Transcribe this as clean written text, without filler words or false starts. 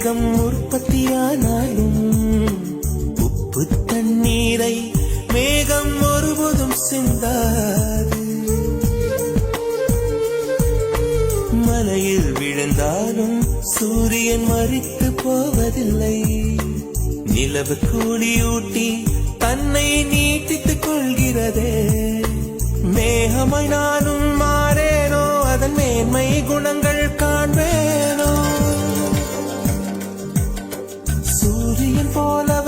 மேகம் உற்பத்தியானாலும் உப்பு தண்ணீரை மேகம் ஒருபோதும் சிந்தாது. மலையில் விழுந்தாலும் சூரியன் மறித்து போவதில்லை. நிலவு கூலியூட்டி தன்னை நீட்டித்துக் கொள்கிறதே. மேகமாய் நானும் மாறேனோ, அதன் மேன்மை குணங்கள் காண்பேனோ. சூரியன் போல